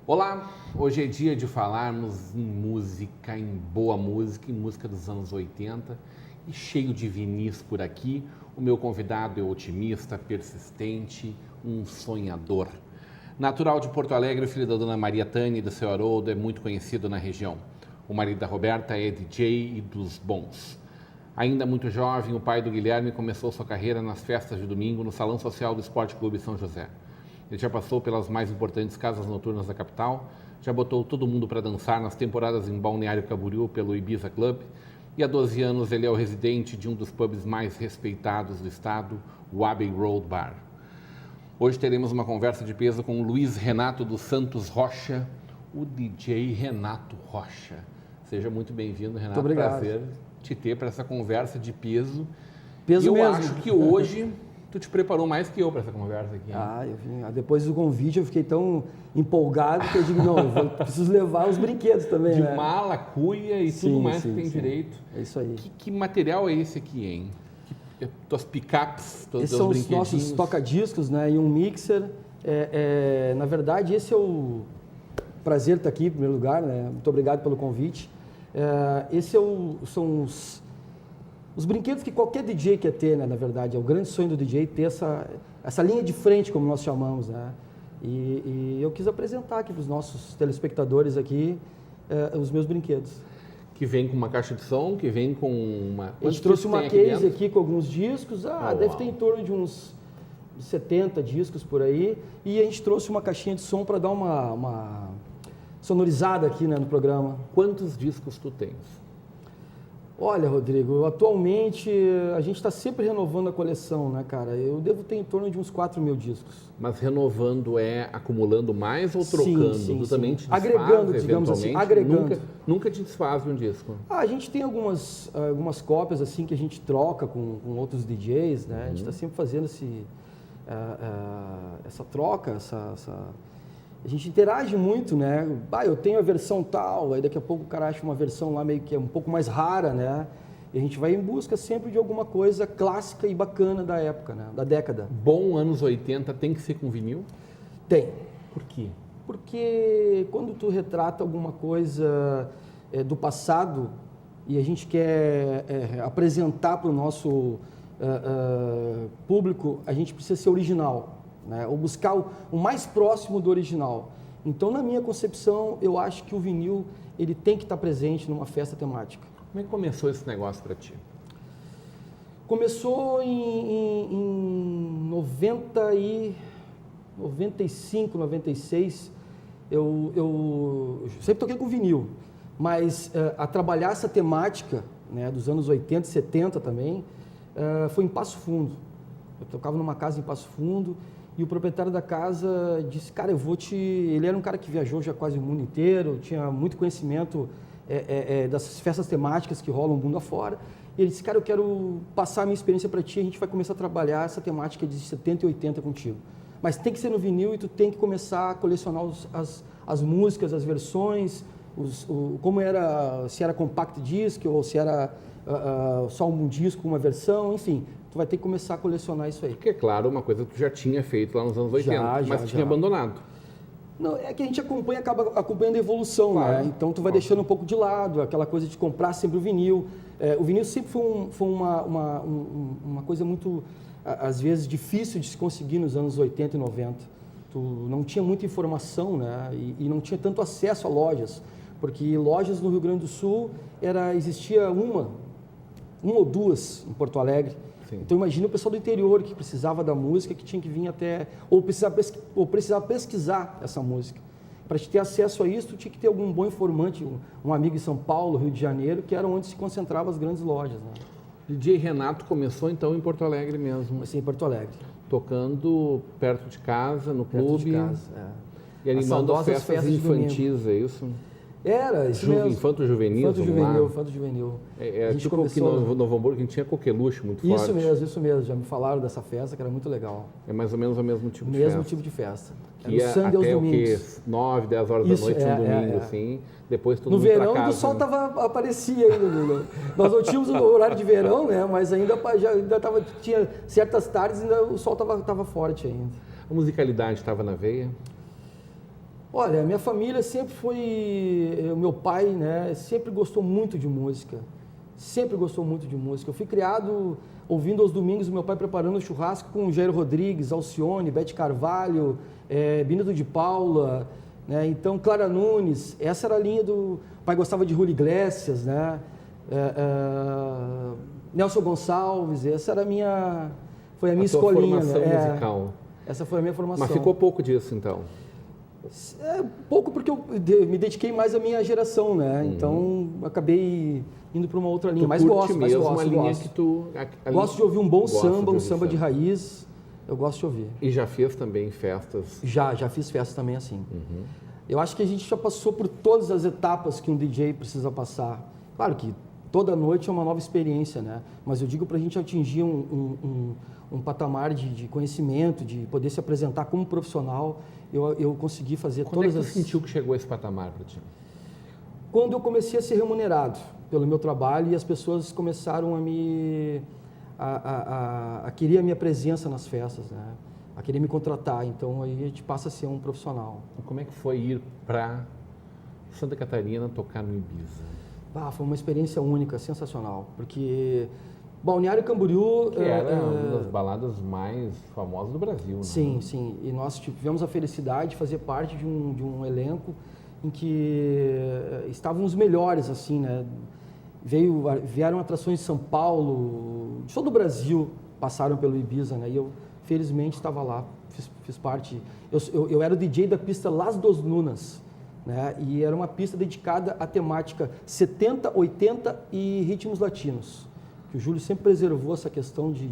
Olá, hoje é dia de falarmos em música, em boa música, em música dos anos 80 e cheio de vinis por aqui. O meu convidado é otimista, persistente, um sonhador. Natural de Porto Alegre, filho da dona Maria Tânia e do seu Haroldo, é muito conhecido na região. O marido da Roberta é DJ e dos bons. Ainda muito jovem, o pai do Guilherme começou sua carreira nas festas de domingo no Salão Social do Esporte Clube São José. Ele já passou pelas mais importantes casas noturnas da capital, já botou todo mundo para dançar nas temporadas em Balneário Camboriú pelo Ibiza Club e há 12 anos ele é o residente de um dos pubs mais respeitados do estado, o Abbey Road Bar. Hoje teremos uma conversa de peso com o Luiz Renato dos Santos Rocha, o DJ Renato Rocha. Seja muito bem-vindo, Renato. Muito obrigado. Prazer te ter para essa conversa de peso. Peso eu mesmo. acho que hoje tu te preparou mais que eu para essa conversa aqui. Eu vim. Depois do convite eu fiquei tão empolgado que eu digo, não, preciso levar os brinquedos também, de né? mala, cuia e tudo mais que tem direito. É isso aí. Que material é esse aqui, hein? Tuas picapes, teus Esses são os brinquedinhos. nossos toca-discos, né? E um mixer. Na verdade, esse é o prazer estar aqui, em primeiro lugar, né? Muito obrigado pelo convite. São os brinquedos que qualquer DJ quer ter, né, na verdade. É o grande sonho do DJ ter essa linha de frente, como nós chamamos, né? E eu quis apresentar aqui para os nossos telespectadores aqui os meus brinquedos. Que vem com uma caixa de som, que vem com uma... A gente trouxe uma case aqui com alguns discos. Deve ter em torno de uns 70 discos por aí. E a gente trouxe uma caixinha de som para dar uma sonorizada aqui, né, no programa. Quantos discos tu tens? Olha, Rodrigo, atualmente a gente está sempre renovando a coleção, né, cara? Eu devo ter em torno de uns 4 mil discos. Mas renovando acumulando mais ou trocando? Sim. Tu também te desfaz, agregando, digamos assim, agregando. Nunca te desfaz de um disco? A gente tem algumas cópias assim que a gente troca com outros DJs, né? A gente está sempre fazendo essa troca, a gente interage muito, né? Eu tenho a versão tal, aí daqui a pouco o cara acha uma versão lá meio que é um pouco mais rara, né? E a gente vai em busca sempre de alguma coisa clássica e bacana da época, né? Da década. Bom anos 80 tem que ser com vinil? Tem. Por quê? Porque quando tu retrata alguma coisa do passado e a gente quer apresentar para o nosso público, a gente precisa ser original. Né, ou buscar o mais próximo do original. Então, na minha concepção, eu acho que o vinil ele tem que estar presente numa festa temática. Como é que começou esse negócio para ti? Começou em 95, 96. Eu sempre toquei com vinil, mas a trabalhar essa temática, né, dos anos 80 e 70 também, foi em Passo Fundo. Eu tocava numa casa em Passo Fundo. E o proprietário da casa disse, cara, Ele era um cara que viajou já quase o mundo inteiro, tinha muito conhecimento dessas festas temáticas que rolam o mundo afora. E ele disse, cara, eu quero passar a minha experiência para ti, a gente vai começar a trabalhar essa temática de 70 e 80 contigo. Mas tem que ser no vinil e tu tem que começar a colecionar as músicas, as versões, como era, se era compact disc ou se era só um disco, uma versão, enfim. Tu vai ter que começar a colecionar isso aí. Porque, é claro, uma coisa que tu já tinha feito lá nos anos 80, mas tinha abandonado. Não, é que a gente acaba acompanhando a evolução, claro, né? Então tu vai deixando um pouco de lado, aquela coisa de comprar sempre o vinil. O vinil sempre foi uma coisa muito, às vezes, difícil de se conseguir nos anos 80 e 90. Tu não tinha muita informação, né? E não tinha tanto acesso a lojas, porque lojas no Rio Grande do Sul existia uma ou duas em Porto Alegre. Sim. Então imagina o pessoal do interior que precisava da música, que tinha que vir até, ou precisava pesquisar essa música. Para te ter acesso a isso, tu tinha que ter algum bom informante, um amigo em São Paulo, Rio de Janeiro, que era onde se concentravam as grandes lojas, né? DJ Renato começou então em Porto Alegre mesmo? Comecei em Porto Alegre. Tocando perto de casa, no clube? Perto de casa, E animando as festas infantis, é isso? Era, isso mesmo. Infanto-juvenil, Infanto-juvenil. A gente tipo começou... aqui no Novo Hamburgo, a gente tinha coqueluche muito forte. Isso mesmo. Já me falaram dessa festa, que era muito legal. É mais ou menos o mesmo tipo de festa. Mesmo tipo de festa. Que ia até o quê? 9, 10 horas da noite, um domingo, assim. Depois todo mundo pra casa. No verão, o sol aparecia ainda. Nós não tínhamos o horário de verão, né? Mas ainda tinha certas tardes ainda o sol estava forte ainda. A musicalidade estava na veia? Olha, minha família sempre foi... O meu pai, né, sempre gostou muito de música. Sempre gostou muito de música. Eu fui criado ouvindo aos domingos o meu pai preparando churrasco com Jair Rodrigues, Alcione, Bete Carvalho, Benito de Paula, né? Então, Clara Nunes. Essa era a linha do... O pai gostava de Julio Iglesias, né? Nelson Gonçalves. Essa era foi a minha escolinha. Formação musical. Essa foi a minha formação. Mas ficou pouco disso, então? Pouco porque eu me dediquei mais à minha geração, né? Então, acabei indo para uma outra linha. Mas gosto. Que tu... Gosto de ouvir um bom samba, um samba de raiz. Eu gosto de ouvir. E já fez também festas? Já fiz festas também assim. Eu acho que a gente já passou por todas as etapas que um DJ precisa passar. Claro que toda noite é uma nova experiência, né? Mas eu digo para a gente atingir um patamar de conhecimento, de poder se apresentar como profissional, eu consegui fazer todas as... Quando é que você sentiu que chegou a esse patamar para ti? Quando eu comecei a ser remunerado pelo meu trabalho e as pessoas começaram a querer a minha presença nas festas, né? A querer me contratar. Então aí a gente passa a ser um profissional. Como é que foi ir para Santa Catarina tocar no Ibiza? Foi uma experiência única, sensacional, porque Balneário Camboriú... Que era uma das baladas mais famosas do Brasil, né? Sim. E nós tivemos a felicidade de fazer parte de um elenco em que estavam os melhores, assim, né? Vieram atrações de São Paulo, de todo o Brasil passaram pelo Ibiza, né? E eu, felizmente, estava lá, fiz parte... Eu era o DJ da pista Las Dos Lunas, né? E era uma pista dedicada à temática 70, 80 e ritmos latinos. Que o Júlio sempre preservou essa questão de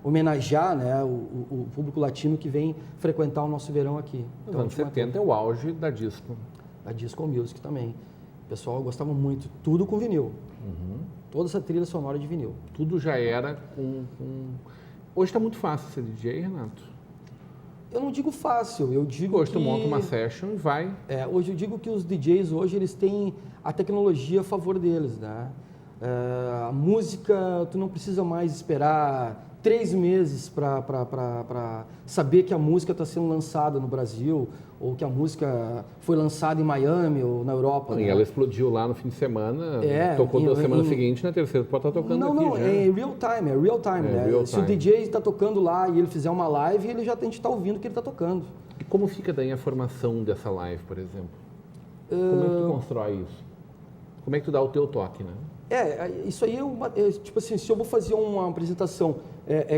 homenagear, né, o público latino que vem frequentar o nosso verão aqui. Os anos 70 é o auge da disco. Da disco music também. O pessoal gostava muito. Tudo com vinil. Toda essa trilha sonora de vinil. Tudo já era com... Hoje está muito fácil ser DJ, Renato? Eu não digo fácil, eu digo hoje tu monta uma session e vai. Hoje eu digo que os DJs hoje eles têm a tecnologia a favor deles, né? A música, tu não precisa mais esperar 3 meses para saber que a música está sendo lançada no Brasil ou que a música foi lançada em Miami ou na Europa. E ela explodiu lá no fim de semana, tocou na semana seguinte, na terceira tu pode estar tocando aqui já. Não, é real time, né? Se o DJ está tocando lá e ele fizer uma live, a gente está ouvindo o que ele está tocando. E como fica daí a formação dessa live, por exemplo? Como é que tu constrói isso? Como é que tu dá o teu toque, né? Isso aí tipo assim, se eu vou fazer uma apresentação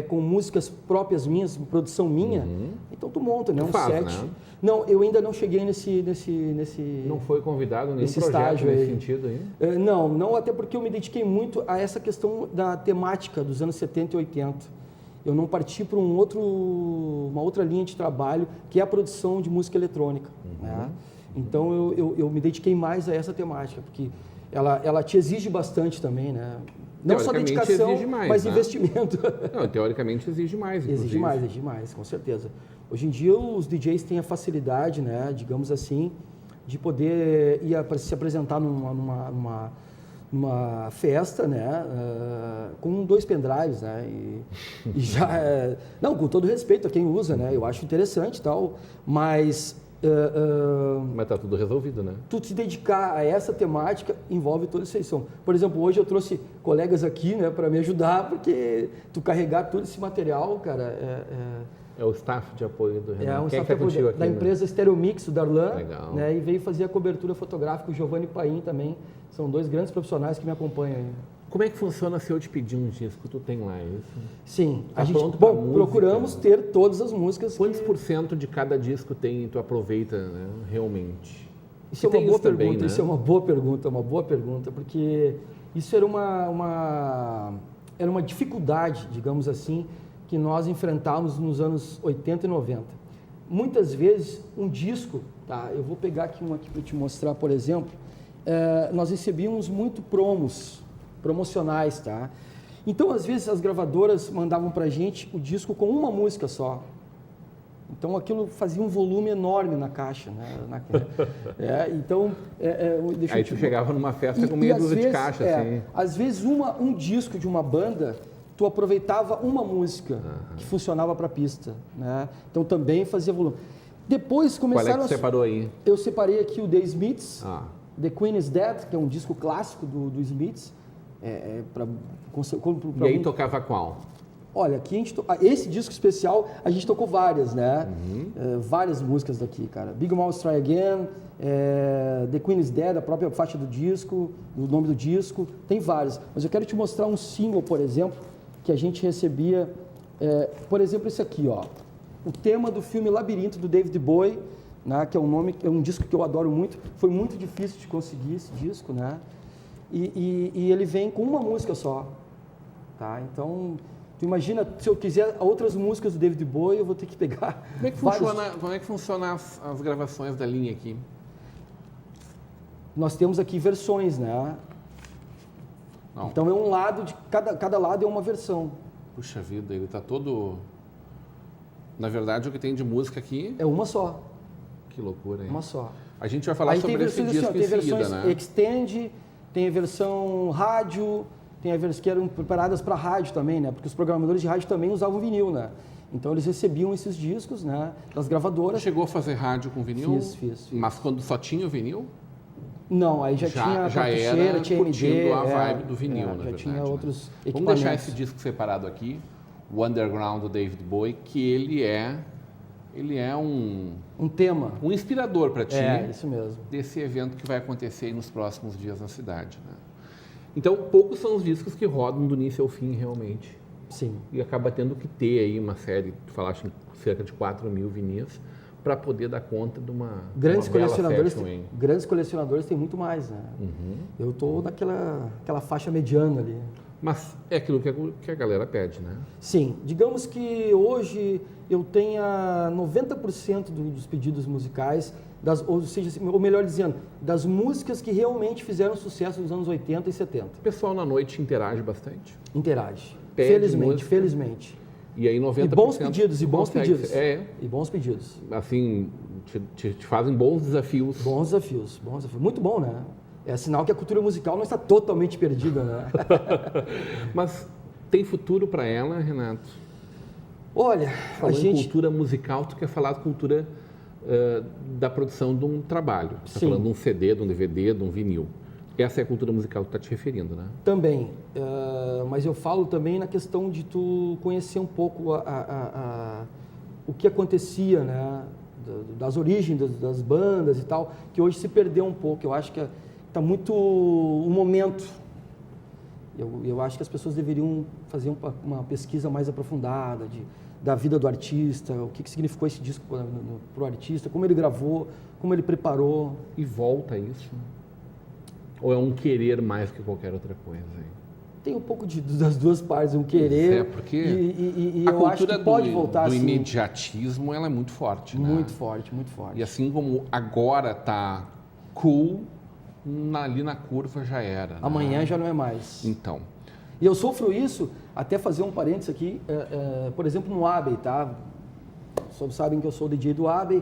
com músicas próprias minhas, produção minha, então tu monta, né? Um set. Né? Não, eu ainda não cheguei nesse Não foi convidado nenhum projeto estágio nesse sentido aí? Não, até porque eu me dediquei muito a essa questão da temática dos anos 70 e 80. Eu não parti para uma outra linha de trabalho, que é a produção de música eletrônica. Né? Então eu me dediquei mais a essa temática, porque ela te exige bastante também, né? Não só dedicação, mas investimento. Não, teoricamente exige mais, inclusive. Exige mais, com certeza. Hoje em dia os DJs têm a facilidade, né, digamos assim, de poder se apresentar numa festa, né, com 2 pendrives, né, e já... não, com todo respeito a quem usa, né, eu acho interessante e tal, mas... Mas está tudo resolvido, né? Tu te dedicar a essa temática envolve toda essa edição. Por exemplo, hoje eu trouxe colegas aqui, né, para me ajudar, porque tu carregar todo esse material, cara, é o staff de apoio do Renato. É o staff de apoio da empresa Stereo Mix, o Darlan. Legal. Né, e veio fazer a cobertura fotográfica, o Giovanni Paim também. São 2 grandes profissionais que me acompanham aí. Como é que funciona se eu te pedir um disco? Tu tem lá isso? Sim. A gente, procuramos ter todas as músicas. Quantos % de cada disco tem e tu aproveita, né, realmente? Isso é uma boa pergunta, também, né? Isso é uma boa pergunta, porque isso era uma dificuldade, digamos assim, que nós enfrentávamos nos anos 80 e 90. Muitas vezes, um disco Tá, eu vou pegar aqui uma aqui para te mostrar, por exemplo. Nós recebíamos muito promocionais, tá? Então, às vezes, as gravadoras mandavam para a gente o disco com uma música só. Então, aquilo fazia um volume enorme na caixa, né? Aí tu chegava numa festa com meia dúzia de caixas, assim. Às vezes, um disco de uma banda, tu aproveitava uma música que funcionava para a pista, né? Então, também fazia volume. Depois começaram... Qual é que tu separou aí? Eu separei aqui o The Smiths, The Queen is Dead, que é um disco clássico do Smiths. E aí tocava qual? Olha, aqui esse disco especial a gente tocou várias, né? Várias músicas daqui, cara. Big Mouth Try Again, The Queen is Dead, a própria faixa do disco, o nome do disco, tem várias. Mas eu quero te mostrar um single, por exemplo, que a gente recebia, por exemplo, esse aqui, ó. O tema do filme Labirinto, do David Bowie, né? Que é um disco que eu adoro muito. Foi muito difícil de conseguir esse disco, né? E ele vem com uma música só, tá? Então, tu imagina, se eu quiser outras músicas do David Bowie, eu vou ter que pegar Como é que funciona as gravações da linha aqui? Nós temos aqui versões, né? Não. Então, é um lado, cada lado é uma versão. Puxa vida, ele tá todo... Na verdade, o que tem de música aqui... É uma só. Que loucura, hein? Uma só. A gente vai falar sobre esse disco tem em seguida, versões né? Extend, tem a versão rádio, tem a versão que eram preparadas para rádio também, né? Porque os programadores de rádio também usavam vinil, né? Então eles recebiam esses discos, né? Das gravadoras. Chegou a fazer rádio com vinil? Fiz. Mas quando só tinha o vinil? Não, aí já tinha era tinha MD, a vibe do vinil, na verdade. tinha outros equipamentos. Vamos deixar esse disco separado aqui, o Underground do David Bowie, que ele é um tema, um inspirador para ti. Isso mesmo. Desse evento que vai acontecer aí nos próximos dias na cidade, né? Então, poucos são os discos que rodam do início ao fim, realmente. Sim. E acaba tendo que ter aí uma série, tu falaste em cerca de 4.000 vinis, para poder dar conta de uma grandes colecionadores. fashion, grandes colecionadores têm muito mais, né? Eu estou naquela faixa mediana ali. Mas é aquilo que a galera pede, né? Sim. Digamos que hoje eu tenha 90% dos pedidos musicais, ou melhor dizendo, das músicas que realmente fizeram sucesso nos anos 80 e 70. O pessoal na noite interage bastante? Interage. Pede Felizmente. E aí 90%... E bons pedidos. E bons pedidos. Assim, te fazem bons desafios. Bons desafios. Muito bom, né? É sinal que a cultura musical não está totalmente perdida, né? Mas tem futuro para ela, Renato? Olha, falando em cultura musical, tu quer falar de cultura da produção de um trabalho. Tu está falando de um CD, de um DVD, de um vinil. Essa é a cultura musical que tu está te referindo, né? Também. Mas eu falo também na questão de tu conhecer um pouco o que acontecia, né? Das origens das bandas e tal, que hoje se perdeu um pouco. Eu acho que está muito o momento. Eu acho que as pessoas deveriam fazer uma pesquisa mais aprofundada da vida do artista, o que significou esse disco para o artista, como ele gravou, como ele preparou. E volta a isso? Ou é um querer mais que qualquer outra coisa? Tem um pouco das duas partes, um querer. Porque e eu acho que pode voltar do assim. imediatismo ela é muito forte, né? Muito forte. E assim como agora está cool, ali na curva já era. Amanhã né? já não é mais. Então. E eu sofro isso, até fazer um parênteses aqui, por exemplo, no Abbey, tá? Todos sabem que eu sou DJ do Abbey.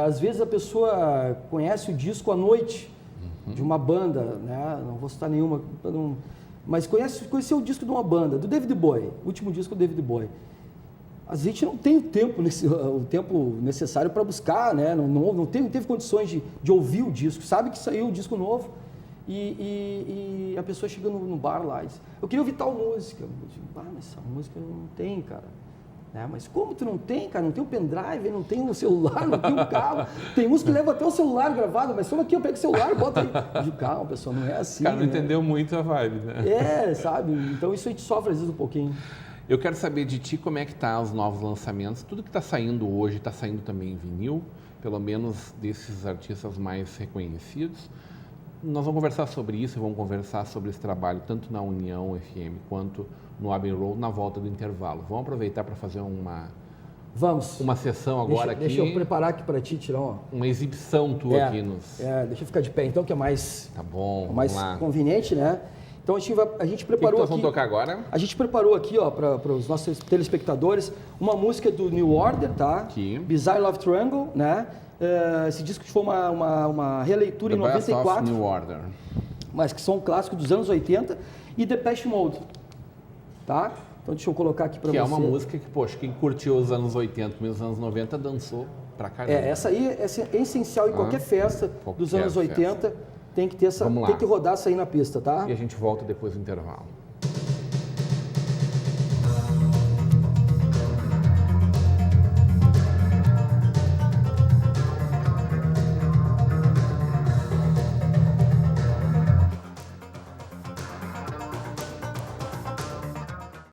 Às vezes a pessoa conhece o disco à noite de uma banda, né? Não vou citar nenhuma, mas conheceu o disco de uma banda, do David Bowie, o último disco do David Bowie. A gente não tem o tempo necessário para buscar, né? Não teve condições de ouvir o disco, sabe que saiu o disco novo e a pessoa chega no bar lá e diz, eu queria ouvir tal música. Eu digo, mas essa música não tem, cara. Mas como tu não tem, cara? Não tem o pendrive, não tem o celular, não tem o carro. Tem uns que levam até o celular gravado, mas só aqui eu pego o celular e boto aí. De calma, pessoal, não é assim. O cara não entendeu muito a vibe, né? Sabe? Então isso a gente sofre às vezes um pouquinho. Eu quero saber de ti como é que tá os novos lançamentos. Tudo que está saindo hoje está saindo também em vinil, pelo menos desses artistas mais reconhecidos. Nós vamos conversar sobre isso e vamos conversar sobre esse trabalho tanto na União FM quanto no Abbey Road na volta do intervalo. Vamos aproveitar para fazer uma Vamos. uma sessão agora aqui. Deixa eu preparar aqui para ti, tirar uma exibição tua aqui nos... deixa eu ficar de pé então, que é mais, Tá bom, mais vamos lá. conveniente, né? Então a gente preparou O que aqui... vamos tocar agora? A gente preparou aqui, ó, para os nossos telespectadores, uma música do New Order, tá? Aqui. Bizarre Love Triangle, né? Esse disco foi uma releitura The em Best of 94, New Order. mas que são um clássico dos anos 80, e Depeche Mode, tá? Então deixa eu colocar aqui para você. Que é uma música que, poxa, quem curtiu os anos 80, os anos 90, dançou pra caramba. Essa aí é essencial em qualquer festa dos anos 80, tem que ter tem que rodar essa aí na pista, tá? E a gente volta depois do intervalo.